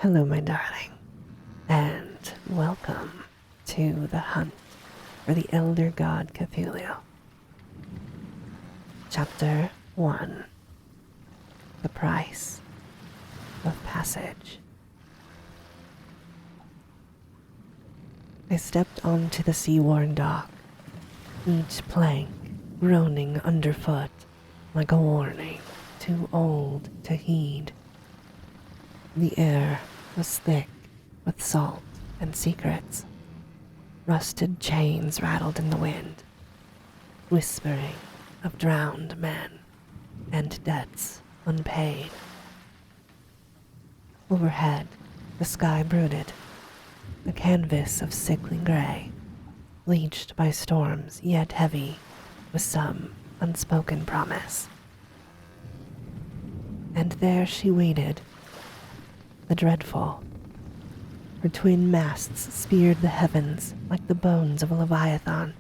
Hello, my darling, and welcome to the hunt for the Elder God Cthulhu. Chapter 1. The Price of Passage. I stepped onto the sea-worn dock, each plank groaning underfoot like a warning too old to heed. The air was thick with salt and secrets. Rusted chains rattled in the wind, whispering of drowned men and debts unpaid. Overhead, the sky brooded, a canvas of sickly gray, bleached by storms yet heavy with some unspoken promise. And there she waited, the dreadful. Her twin masts speared the heavens like the bones of a leviathan,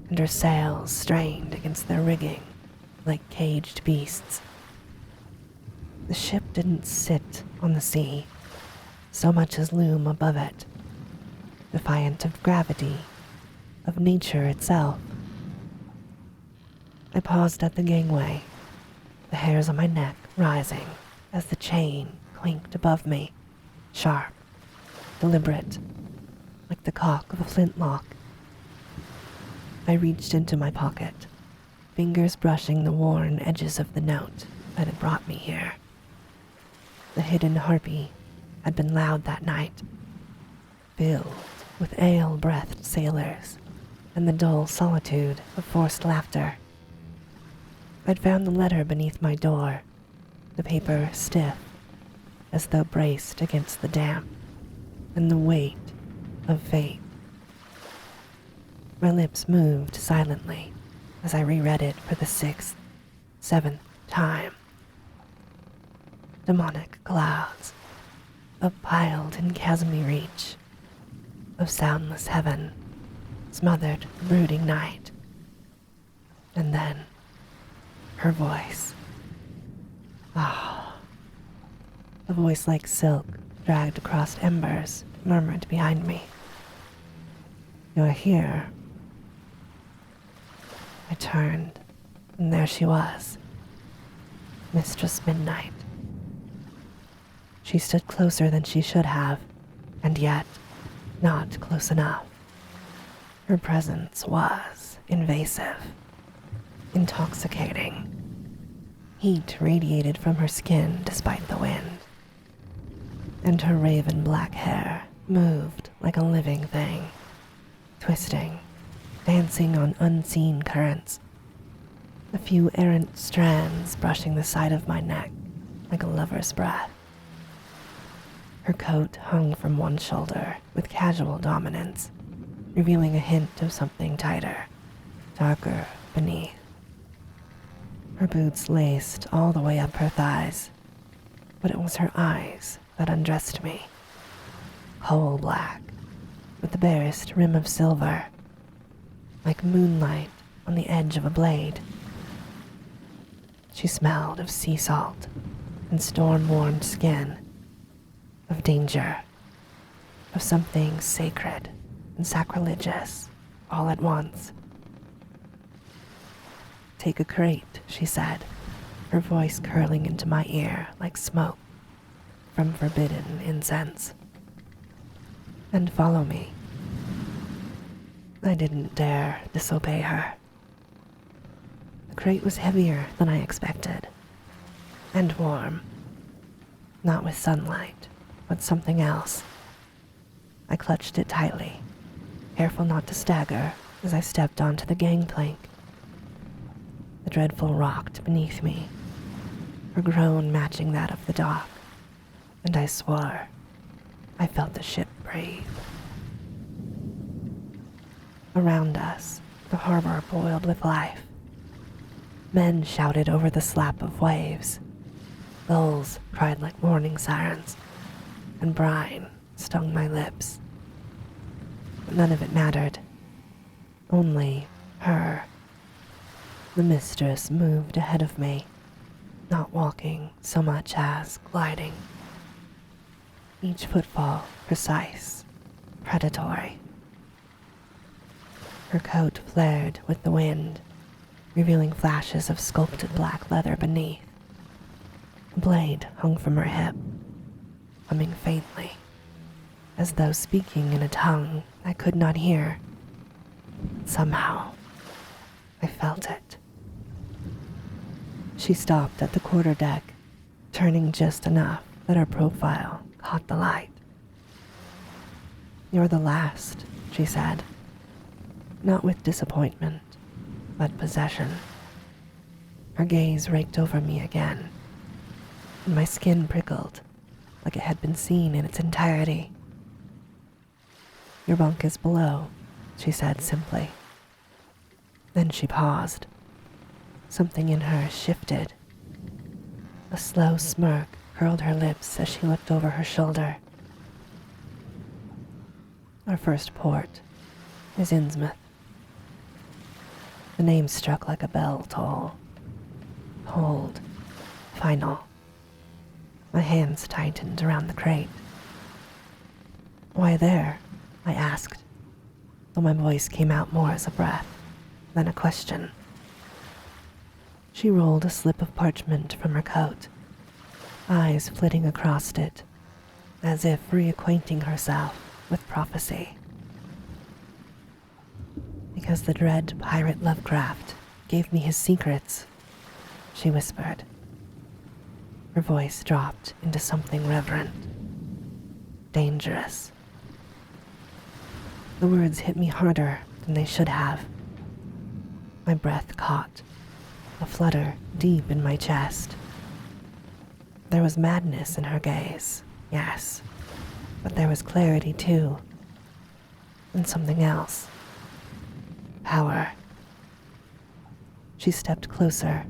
and her sails strained against their rigging like caged beasts. The ship didn't sit on the sea, so much as loom above it, defiant of gravity, of nature itself. I paused at the gangway, the hairs on my neck rising as the chain clinked above me, sharp, deliberate, like the cock of a flintlock. I reached into my pocket, fingers brushing the worn edges of the note that had brought me here. The Hidden Harpy had been loud that night, filled with ale-breathed sailors and the dull solitude of forced laughter. I'd found the letter beneath my door, the paper stiff, as though braced against the damp and the weight of fate. My lips moved silently as I reread it for the 6th, 7th time. Demonic clouds, uppiled in chasmy reach, of soundless heaven, smothered the brooding night. And then, her voice. A voice like silk dragged across embers murmured behind me. "You're here." I turned, and there she was, Mistress Midnight. She stood closer than she should have, and yet not close enough. Her presence was invasive, intoxicating. Heat radiated from her skin despite the wind, and her raven black hair moved like a living thing, twisting, dancing on unseen currents, a few errant strands brushing the side of my neck like a lover's breath. Her coat hung from one shoulder with casual dominance, revealing a hint of something tighter, darker beneath. Her boots laced all the way up her thighs, but it was her eyes that undressed me, coal black, with the barest rim of silver, like moonlight on the edge of a blade. She smelled of sea salt and storm-warmed skin, of danger, of something sacred and sacrilegious all at once. "Take a crate," she said, her voice curling into my ear like smoke from forbidden incense, "and follow me." I didn't dare disobey her. The crate was heavier than I expected, and warm, not with sunlight, but something else. I clutched it tightly, careful not to stagger as I stepped onto the gangplank. The dreadful rocked beneath me, her groan matching that of the dock, and I swore I felt the ship breathe. Around us, the harbor boiled with life. Men shouted over the slap of waves. Gulls cried like warning sirens, and brine stung my lips. But none of it mattered. Only her. The mistress moved ahead of me, not walking so much as gliding. each footfall precise, predatory. Her coat flared with the wind, revealing flashes of sculpted black leather beneath. A blade hung from her hip, humming faintly, as though speaking in a tongue I could not hear. Somehow, I felt it. She stopped at the quarterdeck, turning just enough that her profile caught the light. "You're the last," she said, not with disappointment, but possession. Her gaze raked over me again, and my skin prickled like it had been seen in its entirety. "Your bunk is below," she said simply. Then she paused. Something in her shifted. A slow smirk curled her lips as she looked over her shoulder. "Our first port is Inmouth." The name struck like a bell toll. Cold, final. My hands tightened around the crate. "Why there?" I asked, though my voice came out more as a breath than a question. She rolled a slip of parchment from her coat, eyes flitting across it, as if reacquainting herself with prophecy. "Because the dread pirate Lovecraft gave me his secrets," she whispered. Her voice dropped into something reverent, dangerous. The words hit me harder than they should have. My breath caught, a flutter deep in my chest. There was madness in her gaze, yes, but there was clarity too, and something else. Power. She stepped closer,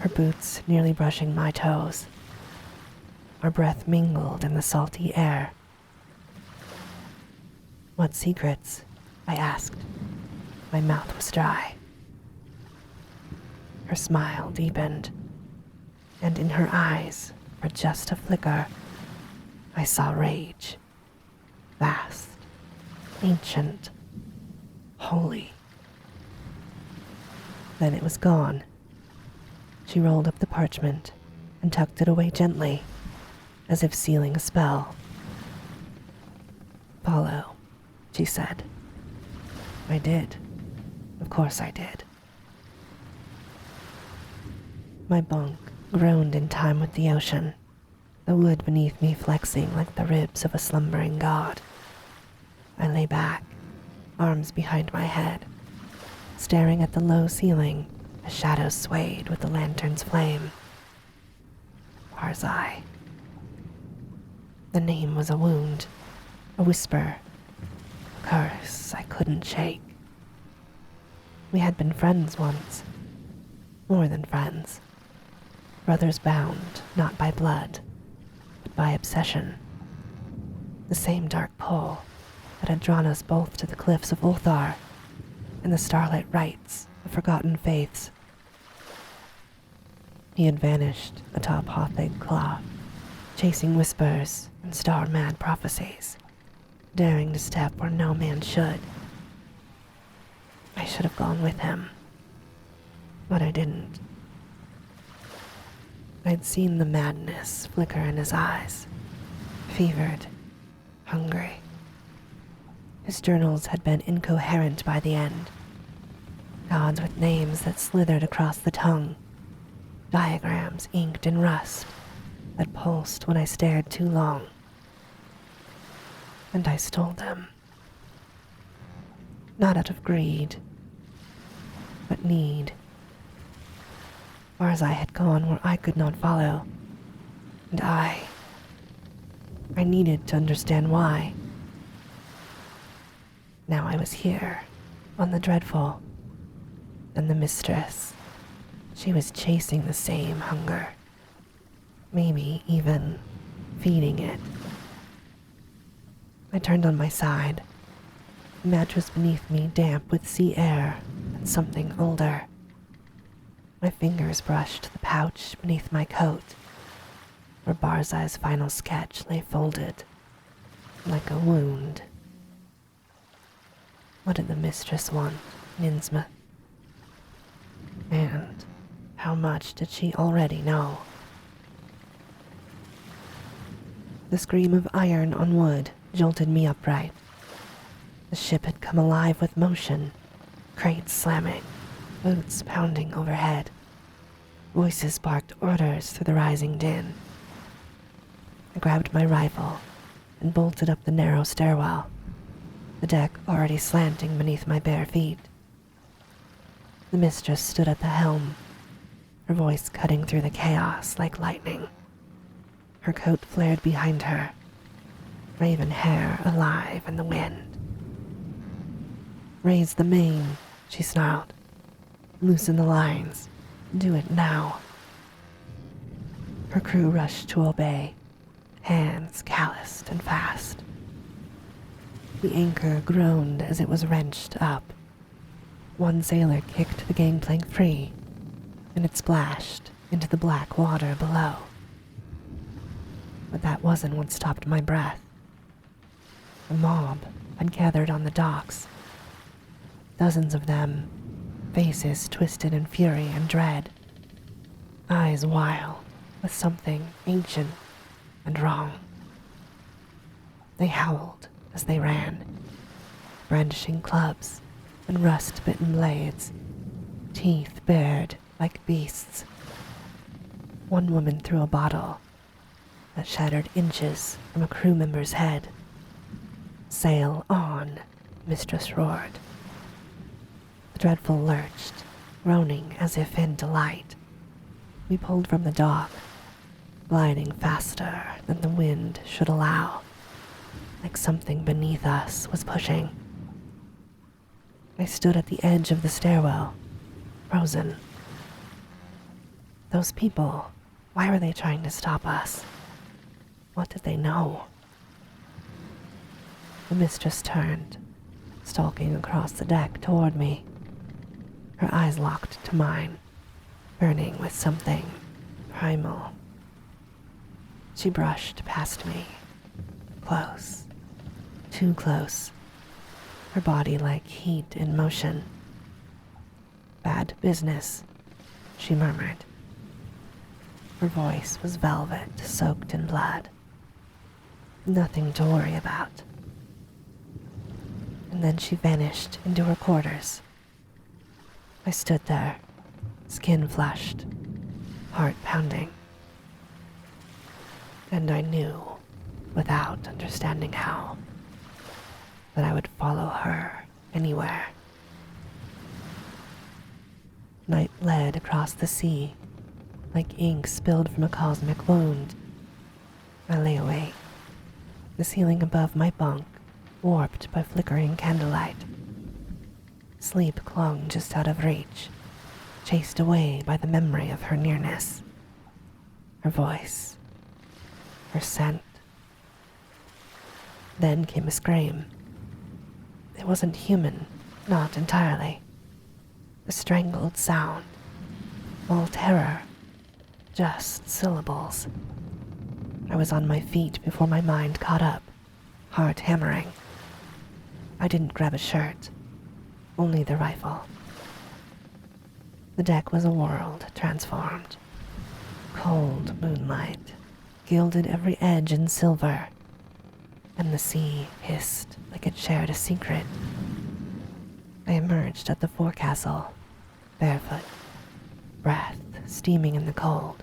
her boots nearly brushing my toes. Our breath mingled in the salty air. "What secrets?" I asked. My mouth was dry. Her smile deepened, and in her eyes, for just a flicker, I saw rage. Vast, ancient, holy. Then it was gone. She rolled up the parchment and tucked it away gently, as if sealing a spell. "Follow," she said. I did. Of course I did. My bunk groaned in time with the ocean, the wood beneath me flexing like the ribs of a slumbering god. I lay back, arms behind my head, staring at the low ceiling as shadows swayed with the lantern's flame. Barzai. The name was a wound, a whisper, a curse I couldn't shake. We had been friends once, more than friends. Brothers bound, not by blood, but by obsession. The same dark pull that had drawn us both to the cliffs of Ulthar and the starlit rites of forgotten faiths. He had vanished atop Hothig Cloth, chasing whispers and star-mad prophecies, daring to step where no man should. I should have gone with him, but I didn't. I'd seen the madness flicker in his eyes, fevered, hungry. His journals had been incoherent by the end, gods with names that slithered across the tongue, diagrams inked in rust that pulsed when I stared too long. And I stole them. Not out of greed, but need. Barzai had gone where I could not follow, and I needed to understand why. Now I was here, on the Dreadful, and the Mistress. She was chasing the same hunger, maybe even feeding it. I turned on my side, the mattress beneath me damp with sea air and something older. My fingers brushed the pouch beneath my coat. where Barzai's final sketch lay folded, like a wound. What did the mistress want in Innsmouth? And how much did she already know? The scream of iron on wood jolted me upright. The ship had come alive with motion, crates slamming, boots pounding overhead. Voices barked orders through the rising din. I grabbed my rifle and bolted up the narrow stairwell, the deck already slanting beneath my bare feet. The mistress stood at the helm, her voice cutting through the chaos like lightning. Her coat flared behind her, raven hair alive in the wind. "Raise the main," she snarled. "Loosen the lines. Do it now." Her crew rushed to obey, hands calloused and fast. The anchor groaned as it was wrenched up. One sailor kicked the gangplank free, and it splashed into the black water below. But that wasn't what stopped my breath. The mob had gathered on the docks. Dozens of them, faces twisted in fury and dread, eyes wild with something ancient and wrong. They howled as they ran, brandishing clubs and rust-bitten blades, teeth bared like beasts. One woman threw a bottle that shattered inches from a crew member's head. "Sail on," Mistress roared. The dreadful lurched, groaning as if in delight. We pulled from the dock, gliding faster than the wind should allow, like something beneath us was pushing. I stood at the edge of the stairwell, frozen. Those people, why were they trying to stop us? What did they know? The mistress turned, stalking across the deck toward me, her eyes locked to mine, burning with something primal. She brushed past me, close, too close, her body like heat in motion. "Bad business," she murmured. Her voice was velvet soaked in blood. "Nothing to worry about." And then she vanished into her quarters. I stood there, skin flushed, heart pounding. And I knew, without understanding how, that I would follow her anywhere. Night bled across the sea, like ink spilled from a cosmic wound. I lay awake, the ceiling above my bunk warped by flickering candlelight. Sleep clung just out of reach, chased away by the memory of her nearness, her voice, her scent. Then came a scream. It wasn't human, not entirely. A strangled sound, all terror, just syllables. I was on my feet before my mind caught up, heart hammering. I didn't grab a shirt, only the rifle. The deck was a world transformed. Cold moonlight gilded every edge in silver, and the sea hissed like it shared a secret. I emerged at the forecastle, barefoot, breath steaming in the cold,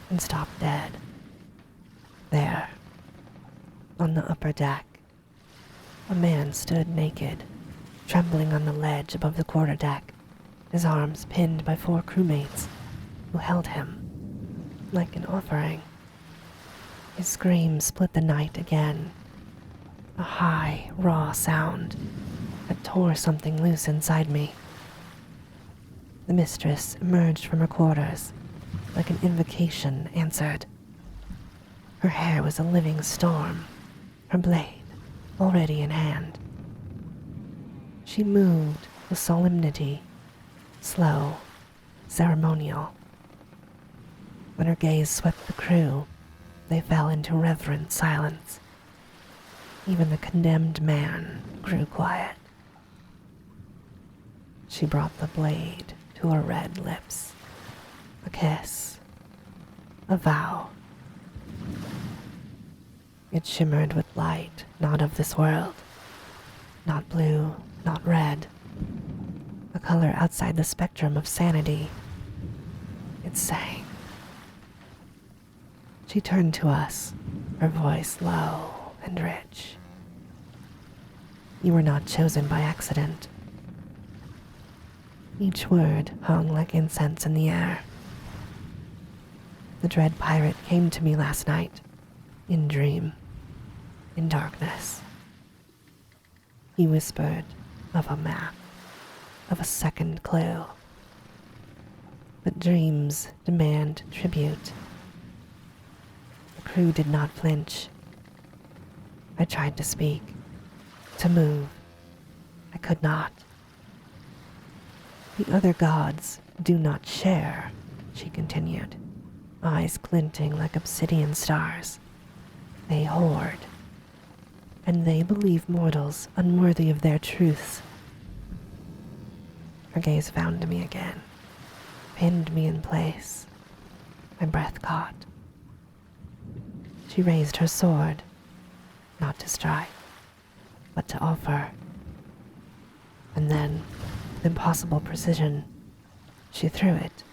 and stopped dead. There, on the upper deck, a man stood naked, trembling on the ledge above the quarterdeck, his arms pinned by 4 crewmates who held him like an offering. His scream split the night again, a high, raw sound that tore something loose inside me. The mistress emerged from her quarters like an invocation answered. Her hair was a living storm, her blade already in hand. She moved with solemnity, slow, ceremonial. When her gaze swept the crew, they fell into reverent silence. Even the condemned man grew quiet. She brought the blade to her red lips. A kiss. A vow. It shimmered with light not of this world. Not blue, not red. A color outside the spectrum of sanity. It sang. She turned to us, her voice low and rich. You were not chosen by accident. Each word hung like incense in the air. The dread pirate came to me last night, in dream, in darkness. He whispered of a map, of a second clue. But dreams demand tribute. The crew did not flinch. I tried to speak, to move. I could not. The other gods do not share, she continued, eyes glinting like obsidian stars. They hoard, and they believe mortals unworthy of their truths. Her gaze found me again, pinned me in place. My breath caught. She raised her sword, not to strike, but to offer. And then, with impossible precision, she threw it.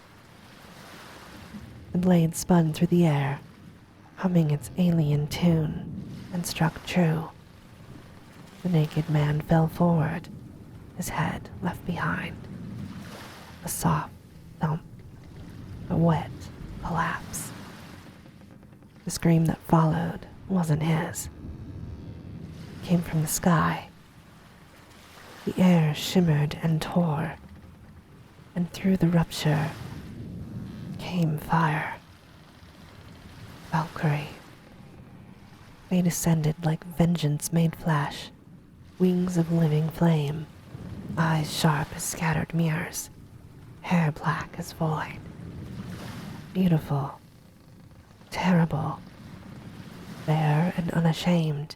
The blade spun through the air, humming its alien tune, and struck true. The naked man fell forward, his head left behind. A soft thump, a wet collapse. The scream that followed wasn't his. It came from the sky. The air shimmered and tore, and through the rupture came fire. Valkyrie. They descended like vengeance made flesh, wings of living flame, eyes sharp as scattered mirrors, hair black as void. Beautiful, terrible, bare and unashamed,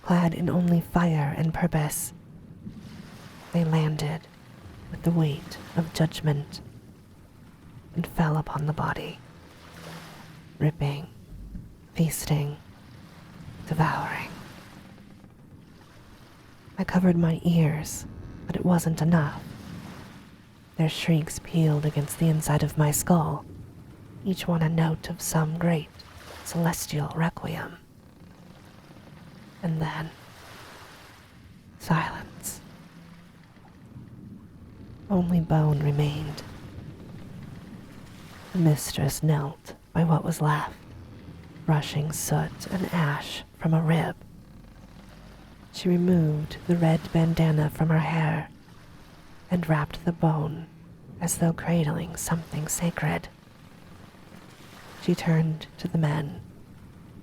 clad in only fire and purpose. They landed with the weight of judgment and fell upon the body, ripping, feasting, devouring. I covered my ears, but it wasn't enough. Their shrieks pealed against the inside of my skull, each one a note of some great celestial requiem. And then, silence. Only bone remained. The mistress knelt by what was left, brushing soot and ash from a rib. She removed the red bandana from her hair and wrapped the bone as though cradling something sacred. She turned to the men,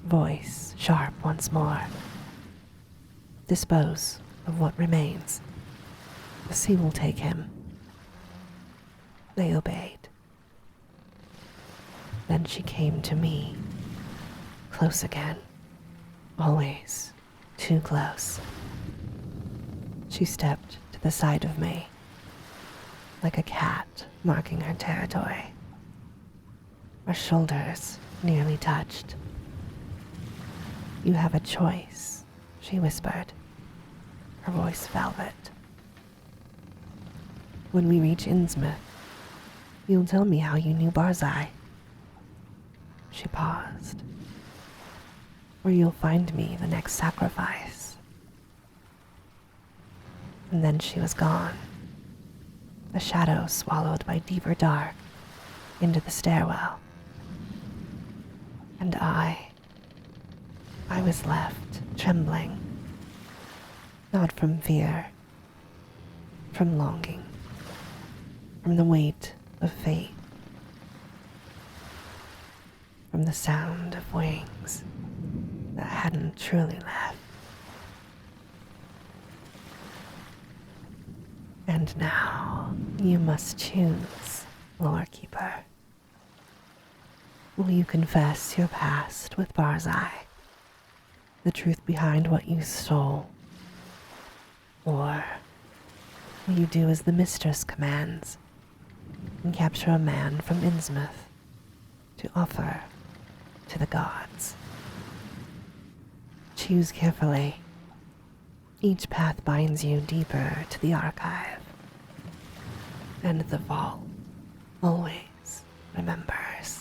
voice sharp once more. Dispose of what remains. The sea will take him. They obeyed. Then she came to me, close again, always too close. She stepped to the side of me, like a cat marking her territory. Our shoulders nearly touched. You have a choice, she whispered, her voice velvet. When we reach Inmouth, you'll tell me how you knew Barzai. She paused. Or you'll find me the next sacrifice. And then she was gone, a shadow swallowed by deeper dark into the stairwell. And I was left trembling, not from fear, from longing, from the weight of fate, from the sound of wings that hadn't truly left. And now you must choose, lorekeeper. Will you confess your past with Barzai? The truth behind what you stole? Or will you do as the mistress commands and capture a man from Innsmouth to offer to the gods? Choose carefully. Each path binds you deeper to the archive, and the vault always remembers.